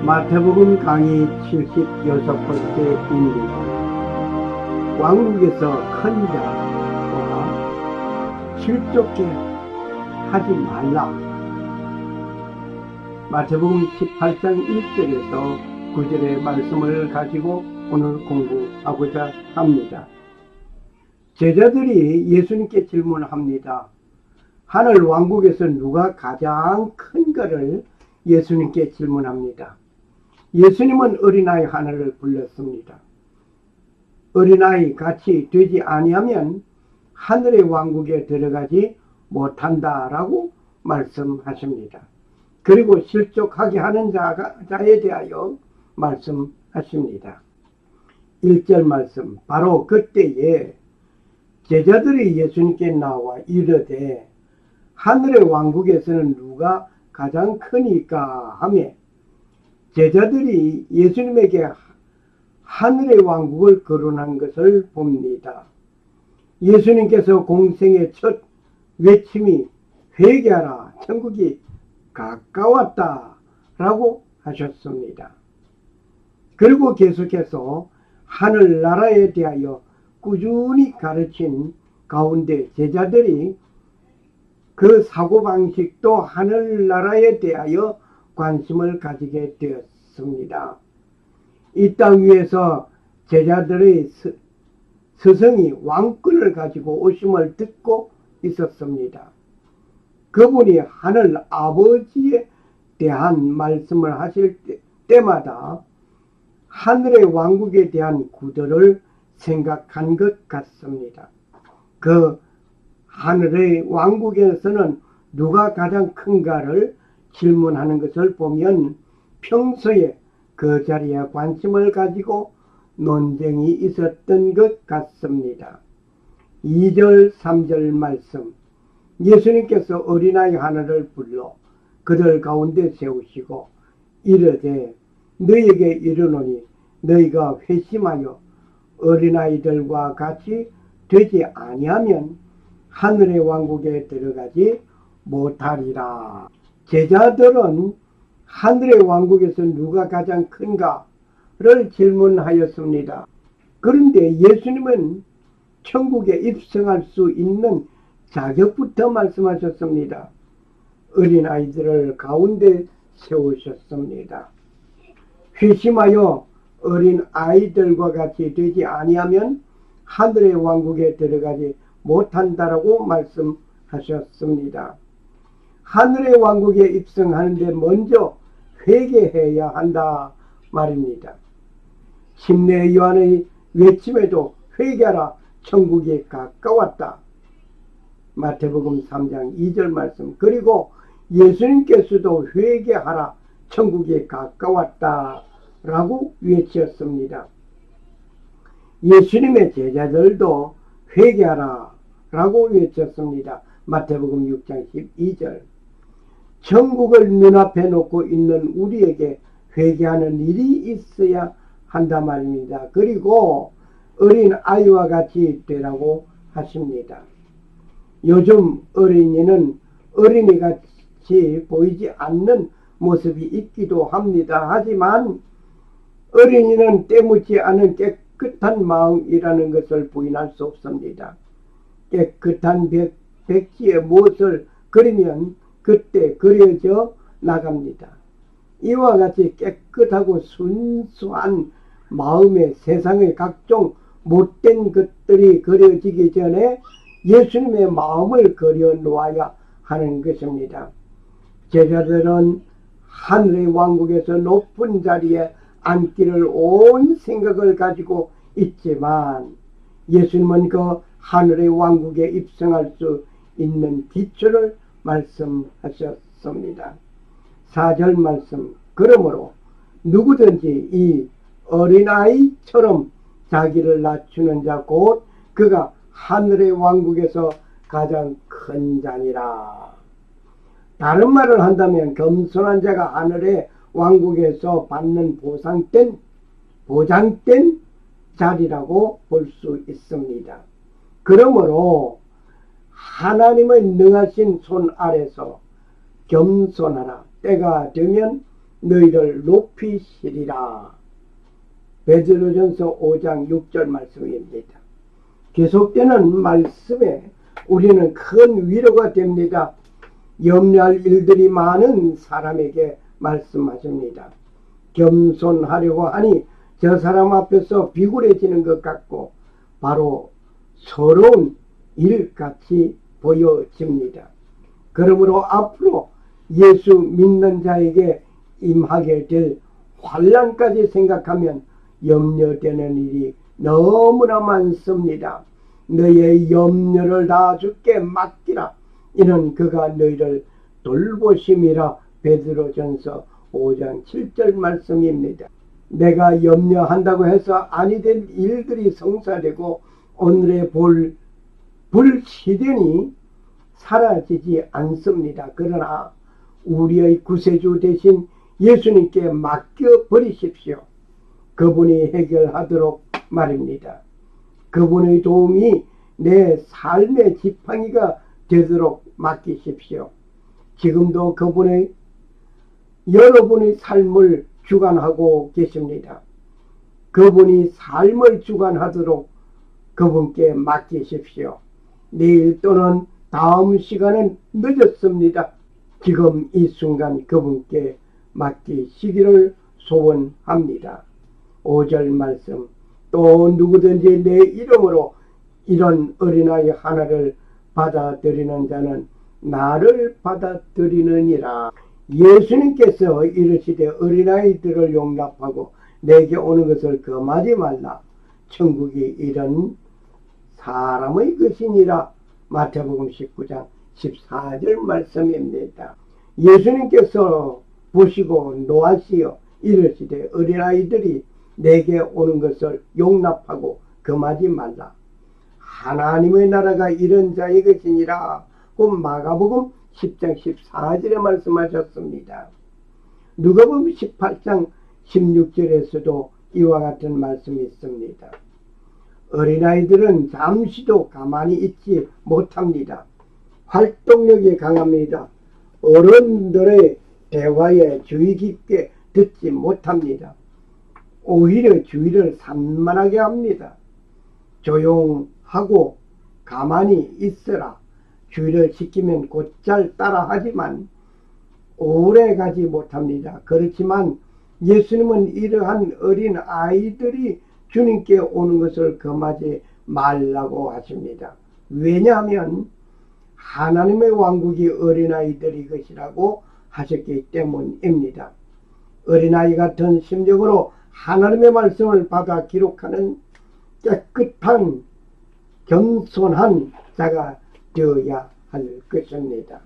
마태복음 강의 76번째입니다. 왕국에서 큰 자와 실족게 하지 말라. 마태복음 18장 1절에서 9절의 말씀을 가지고 오늘 공부하고자 합니다. 제자들이 예수님께 질문합니다. 하늘 왕국에서 누가 가장 큰가를 예수님께 질문합니다. 예수님은 어린아이 하나를 불렀습니다. 어린아이 같이 되지 아니하면 하늘의 왕국에 들어가지 못한다라고 말씀하십니다. 그리고 실족하게 하는 자에 대하여 말씀하십니다. 1절 말씀, 바로 그때에 제자들이 예수님께 나와 이르되 하늘의 왕국에서는 누가 가장 크니까 하며 제자들이 예수님에게 하늘의 왕국을 거론한 것을 봅니다. 예수님께서 공생의 첫 외침이 회개하라, 천국이 가까웠다 라고 하셨습니다. 그리고 계속해서 하늘나라에 대하여 꾸준히 가르친 가운데 제자들이 그 사고방식도 하늘나라에 대하여 관심을 가지게 되었습니다. 이 땅 위에서 제자들의 스승이 왕권을 가지고 오심을 듣고 있었습니다. 그분이 하늘 아버지에 대한 말씀을 하실 때마다 하늘의 왕국에 대한 구도를 생각한 것 같습니다. 그 하늘의 왕국에서는 누가 가장 큰가를 질문하는 것을 보면 평소에 그 자리에 관심을 가지고 논쟁이 있었던 것 같습니다. 2절 3절 말씀, 예수님께서 어린아이 하나를 불러 그들 가운데 세우시고 이르되 너희에게 이르노니 너희가 회심하여 어린아이들과 같이 되지 아니하면 하늘의 왕국에 들어가지 못하리라. 제자들은 하늘의 왕국에서 누가 가장 큰가를 질문하였습니다. 그런데 예수님은 천국에 입성할 수 있는 자격부터 말씀하셨습니다. 어린아이들을 가운데 세우셨습니다. 회심하여 어린아이들과 같이 되지 아니하면 하늘의 왕국에 들어가지 못한다라고 말씀하셨습니다. 하늘의 왕국에 입성하는데 먼저 회개해야 한다 말입니다. 침례 요한의 외침에도 회개하라, 천국이 가까웠다. 마태복음 3장 2절 말씀, 그리고 예수님께서도 회개하라, 천국이 가까웠다 라고 외쳤습니다. 예수님의 제자들도 회개하라 라고 외쳤습니다. 마태복음 6장 12절. 천국을 눈앞에 놓고 있는 우리에게 회개하는 일이 있어야 한다 말입니다. 그리고 어린 아이와 같이 되라고 하십니다. 요즘 어린이는 어린이같이 보이지 않는 모습이 있기도 합니다. 하지만 어린이는 때묻지 않은 깨끗한 마음이라는 것을 부인할 수 없습니다. 깨끗한 백지에 무엇을 그리면 그때 그려져 나갑니다. 이와 같이 깨끗하고 순수한 마음에 세상의 각종 못된 것들이 그려지기 전에 예수님의 마음을 그려 놓아야 하는 것입니다. 제자들은 하늘의 왕국에서 높은 자리에 앉기를 온 생각을 가지고 있지만 예수님은 그 하늘의 왕국에 입성할 수 있는 기초를 말씀하셨습니다. 4절 말씀, 그러므로 누구든지 이 어린아이처럼 자기를 낮추는 자 곧 그가 하늘의 왕국에서 가장 큰 자니라. 다른 말을 한다면 겸손한 자가 하늘의 왕국에서 받는 보장된 자리라고 볼 수 있습니다. 그러므로 하나님의 능하신 손 아래서 겸손하라. 때가 되면 너희를 높이시리라. 베드로전서 5장 6절 말씀입니다. 계속되는 말씀에 우리는 큰 위로가 됩니다. 염려할 일들이 많은 사람에게 말씀하십니다. 겸손하려고 하니 저 사람 앞에서 비굴해지는 것 같고 바로 서러운 일같이 보여집니다. 그러므로 앞으로 예수 믿는 자에게 임하게 될 환난까지 생각하면 염려되는 일이 너무나 많습니다. 너의 염려를 다 주께 맡기라. 이는 그가 너희를 돌보심이라. 베드로전서 5장 7절 말씀입니다. 내가 염려한다고 해서 아니 될 일들이 성사되고 오늘의 불시련이 사라지지 않습니다. 그러나 우리의 구세주 대신 예수님께 맡겨버리십시오. 그분이 해결하도록 말입니다. 그분의 도움이 내 삶의 지팡이가 되도록 맡기십시오. 지금도 그분의 여러분의 삶을 주관하고 계십니다. 그분이 삶을 주관하도록 그분께 맡기십시오. 내일 또는 다음 시간은 늦었습니다. 지금 이 순간 그분께 맡기시기를 소원합니다. 5절 말씀, 또 누구든지 내 이름으로 이런 어린아이 하나를 받아들이는 자는 나를 받아들이느니라. 예수님께서 이르시되 어린아이들을 용납하고 내게 오는 것을 금하지 말라. 천국이 이런 사람의 것이니라. 마태복음 19장 14절 말씀입니다. 예수님께서 보시고 노하시어 이르시되 어린아이들이 내게 오는 것을 용납하고 금하지 말라. 하나님의 나라가 이런 자의 것이니라. 곧 마가복음 10장 14절에 말씀하셨습니다. 누가복음 18장 16절에서도 이와 같은 말씀이 있습니다. 어린아이들은 잠시도 가만히 있지 못합니다. 활동력이 강합니다. 어른들의 대화에 주의 깊게 듣지 못합니다. 오히려 주의를 산만하게 합니다. 조용하고 가만히 있으라. 주의를 시키면 곧잘 따라하지만 오래 가지 못합니다. 그렇지만 예수님은 이러한 어린 아이들이 주님께 오는 것을 금하지 말라고 하십니다. 왜냐하면 하나님의 왕국이 어린아이들이 것이라고 하셨기 때문입니다. 어린아이 같은 심정으로 하나님의 말씀을 받아 기록하는 깨끗한 겸손한 자가 되어야 할 것입니다.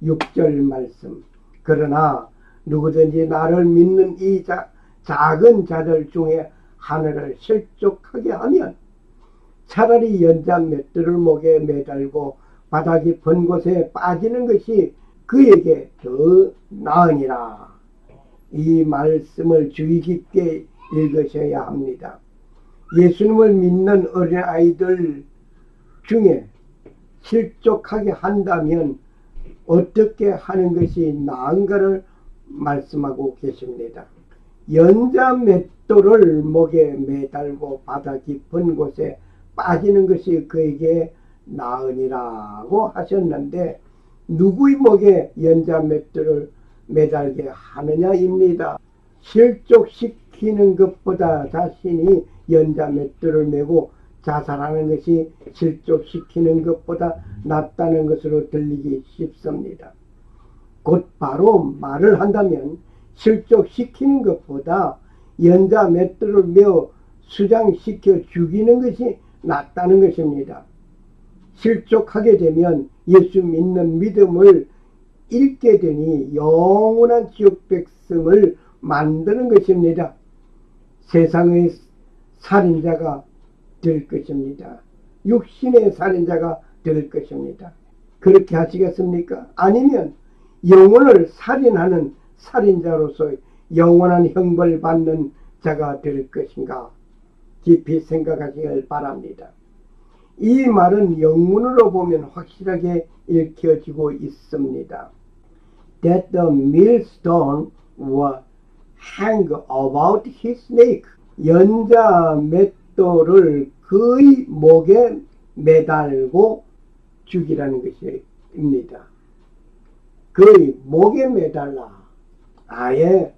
6절 말씀, 그러나 누구든지 나를 믿는 이 작은 자들 중에 하나를 실족하게 하면 차라리 연자 맷돌을 목에 매달고 바다 깊은 곳에 빠지는 것이 그에게 더 나으니라. 이 말씀을 주의 깊게 읽으셔야 합니다. 예수님을 믿는 어린아이들 중에 실족하게 한다면 어떻게 하는 것이 나은가를 말씀하고 계십니다. 연자 맷돌을 목에 매달고 바다 깊은 곳에 빠지는 것이 그에게 나으니라고 하셨는데 누구의 목에 연자 맷돌을 매달게 하느냐입니다. 실족시키는 것보다 자신이 연자 맷돌을 메고 자살하는 것이 실족시키는 것보다 낫다는 것으로 들리기 쉽습니다. 곧 바로 말을 한다면 실족시키는 것보다 연자 맷돌을 메어 수장시켜 죽이는 것이 낫다는 것입니다. 실족하게 되면 예수 믿는 믿음을 잃게 되니 영원한 지옥 백성을 만드는 것입니다. 세상의 살인자가 될 것입니다. 육신의 살인자가 될 것입니다. 그렇게 하시겠습니까? 아니면 영혼을 살인하는 살인자로서 영원한 형벌 받는 자가 될 것인가? 깊이 생각하시길 바랍니다. 이 말은 영문으로 보면 확실하게 읽혀지고 있습니다. That the millstone was hang about his neck. 연자 맷돌을 그의 목에 매달고 죽이라는 것입니다. 그의 목에 매달라. 아예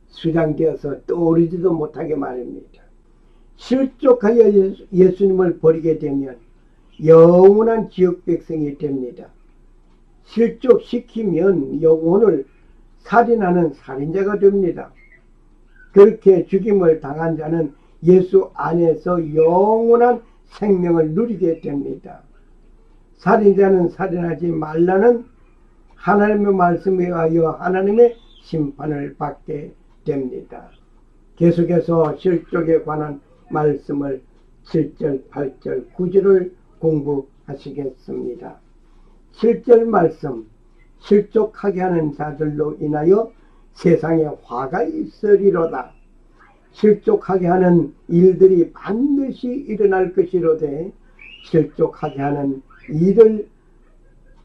수장되어서 떠오르지도 못하게 말입니다. 실족하여 예수님을 버리게 되면 영원한 지옥 백성이 됩니다. 실족시키면 영혼을 살인하는 살인자가 됩니다. 그렇게 죽임을 당한 자는 예수 안에서 영원한 생명을 누리게 됩니다. 살인자는 살인하지 말라는 하나님의 말씀에 의하여 하나님의 심판을 받게 됩니다. 계속해서 실족에 관한 말씀을 7절, 8절, 9절을 공부하시겠습니다. 7절 말씀, 실족하게 하는 자들로 인하여 세상에 화가 있으리로다. 실족하게 하는 일들이 반드시 일어날 것이로되 실족하게 하는 일을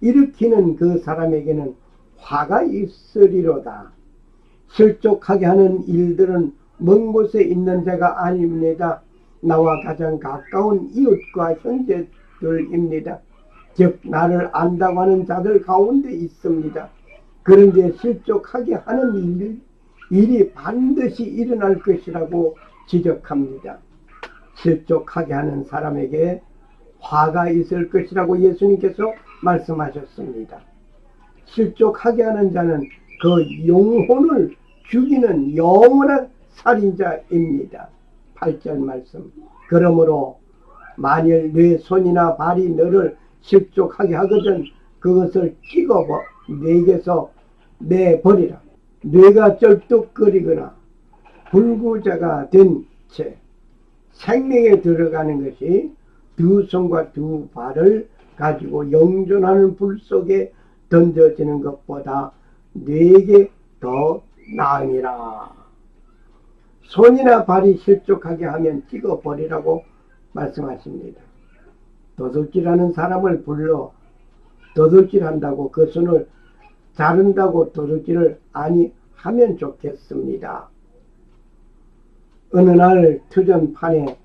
일으키는 그 사람에게는 화가 있으리로다. 실족하게 하는 일들은 먼 곳에 있는 자가 아닙니다. 나와 가장 가까운 이웃과 형제들입니다. 즉 나를 안다고 하는 자들 가운데 있습니다. 그런데 실족하게 하는 일이 반드시 일어날 것이라고 지적합니다. 실족하게 하는 사람에게 화가 있을 것이라고 예수님께서 말씀하셨습니다. 실족하게 하는 자는 그 영혼을 죽이는 영원한 살인자입니다. 8절 말씀. 그러므로 만일 내 손이나 발이 너를 실족하게 하거든 그것을 찍어 내게서 내버리라. 뇌가 쩔뚝거리거나 불구자가 된 채 생명에 들어가는 것이 두 손과 두 발을 가지고 영존하는 불 속에 던져지는 것보다 내게 더 나으니라. 손이나 발이 실족하게 하면 찍어버리라고 말씀하십니다. 도둑질하는 사람을 불러 도둑질한다고 그 손을 자른다고 도둑질을 아니하면 좋겠습니다. 어느 날 투전판에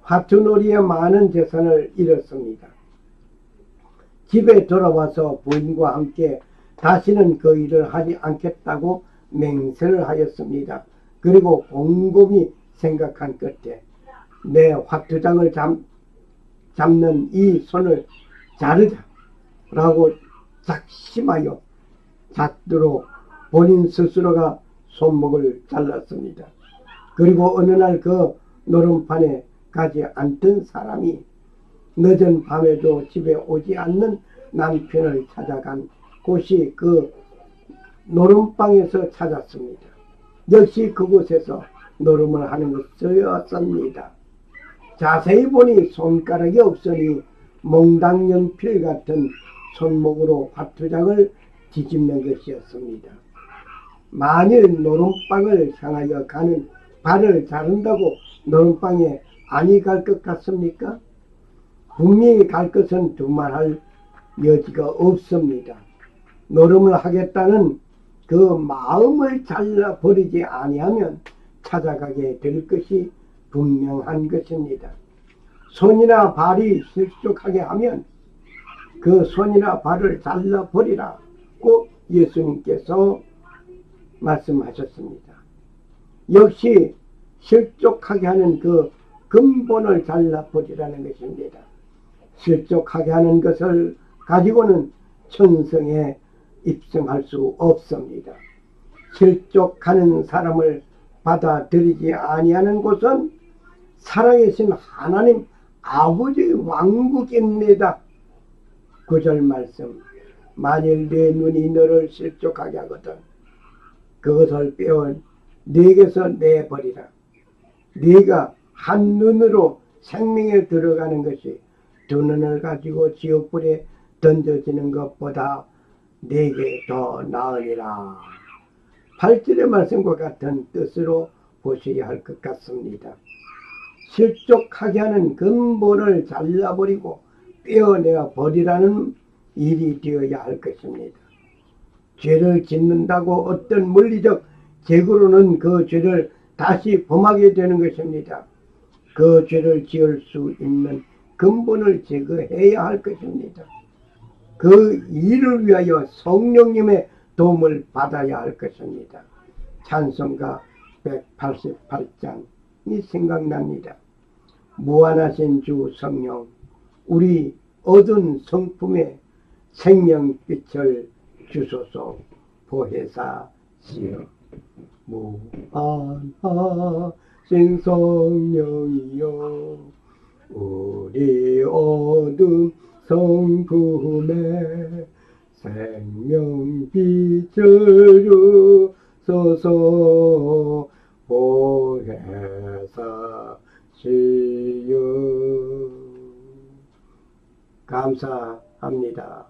화투놀이에 많은 재산을 잃었습니다. 집에 돌아와서 부인과 함께 다시는 그 일을 하지 않겠다고 맹세를 하였습니다. 그리고 곰곰이 생각한 끝에 내 화투장을 잡는 이 손을 자르자 라고 작심하여 잣대로 본인 스스로가 손목을 잘랐습니다. 그리고 어느 날 그 노름판에 가지 않던 사람이 늦은 밤에도 집에 오지 않는 남편을 찾아간 곳이 그 노름방에서 찾았습니다. 역시 그곳에서 노름을 하는 것이었습니다. 자세히 보니 손가락이 없으니 몽당연필 같은 손목으로 화투장을 뒤집는 것이었습니다. 만일 노름방을 향하여 가는 발을 자른다고 노름방에 아니 갈 것 같습니까? 분명히 갈 것은 두말할 여지가 없습니다. 노름을 하겠다는 그 마음을 잘라버리지 아니하면 찾아가게 될 것이 분명한 것입니다. 손이나 발이 실족하게 하면 그 손이나 발을 잘라버리라고 예수님께서 말씀하셨습니다. 역시 실족하게 하는 그 근본을 잘라버리라는 것입니다. 실족하게 하는 것을 가지고는 천성에 입성할 수 없습니다. 실족하는 사람을 받아들이지 아니하는 곳은 살아계신 하나님 아버지의 왕국입니다. 9절 말씀. 만일 내 눈이 너를 실족하게 하거든 그것을 빼어 네게서 내버리라. 네가 한 눈으로 생명에 들어가는 것이 두 눈을 가지고 지옥불에 던져지는 것보다 네게 더 나으니라. 8절의 말씀과 같은 뜻으로 보셔야 할 것 같습니다. 실족하게 하는 근본을 잘라버리고 떼어내어 버리라는 일이 되어야 할 것입니다. 죄를 짓는다고 어떤 물리적 죄로는 그 죄를 다시 범하게 되는 것입니다. 그 죄를 지을 수 있는 근본을 제거해야 할 것입니다. 그 일을 위하여 성령님의 도움을 받아야 할 것입니다. 찬송가 188장이 생각납니다. 무한하신 주 성령, 우리 얻은 성품에 생명빛을 주소서. 보혜사시여. 무한하신 성령이여, 우리 얻은 성품에 생명빛을 주소서. 보혜사시여. 감사합니다.